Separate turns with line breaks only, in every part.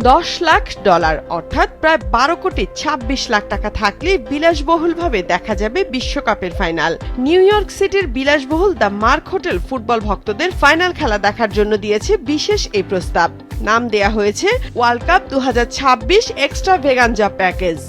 $10 লাখ অর্থাৎ প্রায় 12,26,00,000 টাকা থাকলে বিলাসবহুলভাবে দেখা যাবে বিশ্বকাপের ফাইনাল। নিউ ইয়র্ক সিটির বিলাসবহুল দ্য মার্ক হোটেল ফুটবল ভক্তদের ফাইনাল খেলা দেখার জন্য দিয়েছে বিশেষ এই প্রস্তাব। নাম দেয়া হয়েছে ওয়ার্ল্ড কাপ 2026 এক্সট্রা ভেগানজা প্যাকেজ।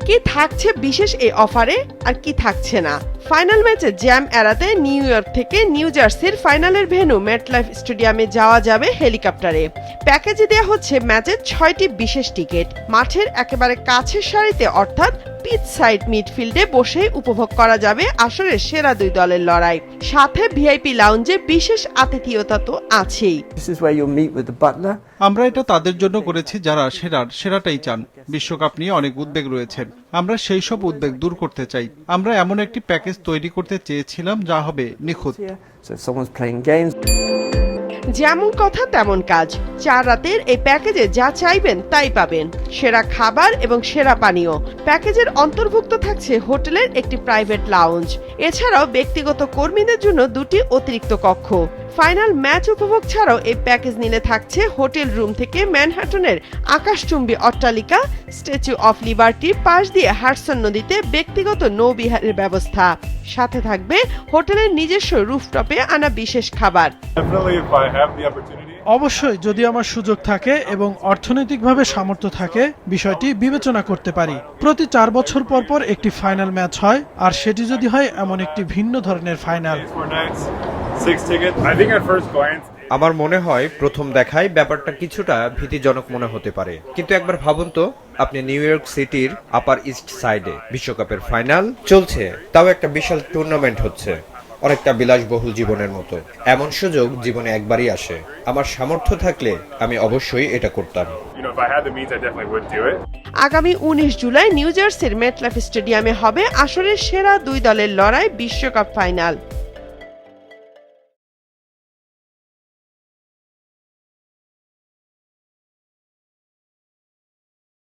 কি থাকছে বিশেষ এই অফারে আর কি থাকছে না? ফাইনাল ম্যাচে জ্যাম এড়াতে নিউ ইয়র্ক থেকে নিউ জার্সির ফাইনালের ভেন্যু মেটলাইফ স্টেডিয়ামে যাওয়া যাবে হেলিকপ্টারে। প্যাকেজে দেওয়া হচ্ছে ম্যাচের 6টি বিশেষ টিকিট। মাঠের একেবারে কাছের সারিতে অর্থাৎ পিচ সাইড মিডফিল্ডে বসে উপভোগ করা যাবে আসরের সেরা দুই দলের লড়াই। সাথে ভিআইপি লাউঞ্জে বিশেষ আতিথেয়তা তো আছেই।
আমরা এটা তাদের জন্য করেছি যারা সেরাটাই চান। বিশ্বকাপ নিয়ে অনেক উদ্বেগ রয়েছেন, আমরা সেই সব উদ্বেগ দূর করতে চাই। আমরা এমন একটি প্যাকেজ তৈরি করতে চেয়েছিলাম যা হবে নিখুঁত।
যেমন কথা তেমন কাজ। 4 রাতের এই প্যাকেজে যা চাইবেন তাই পাবেন। সেরা খাবার এবং সেরা পানীয়। প্যাকেজের অন্তর্ভুক্ত থাকছে হোটেলের একটি প্রাইভেট লাউঞ্জ। এছাড়াও ব্যক্তিগত কর্মীদের জন্য 2টি অতিরিক্ত কক্ষ। ফাইনাল ম্যাচ উপভোগ ছাড়াও এই প্যাকেজ নিলে থাকছে হোটেল রুম থেকে ম্যানহাটনের আকাশচুম্বী অট্টালিকা স্ট্যাচু অফ লিবার্টির পাশ দিয়ে হাডসন নদীতে ব্যক্তিগত নৌবিহারের ব্যবস্থা। সাথে থাকবে হোটেলের নিজস্ব রুফটপে আনা বিশেষ খাবার।
অবশ্যই যদি আমার সুযোগ থাকে এবং অর্থনৈতিকভাবে সামর্থ্য থাকে বিষয়টি বিবেচনা করতে পারি। প্রতি 4 বছর পর পর একটি ফাইনাল ম্যাচ হয়, আর সেটি যদি হয় এমন একটি ভিন্ন ধরনের ফাইনাল।
আমার মনে হয় প্রথম দেখায় ব্যাপারটা কিছুটা ভীতিজনক মনে হতে পারে, কিন্তু একবার ভাবুন তো, আপনি নিউ ইয়র্ক সিটির আপার ইস্ট সাইডে বিশ্বকাপের ফাইনাল চলছে, তাও একটা বিশাল টুর্নামেন্ট হচ্ছে, অনেকটা বিলাসবহুল জীবনের মতো। এমন সুযোগ জীবনে একবারই আসে। আমার সামর্থ্য থাকলে আমি অবশ্যই এটা করতাম।
আগামী 19 জুলাই নিউ জার্সির মেটলাইফ স্টেডিয়ামে হবে আসরের সেরা দুই দলের লড়াই বিশ্বকাপ ফাইনাল।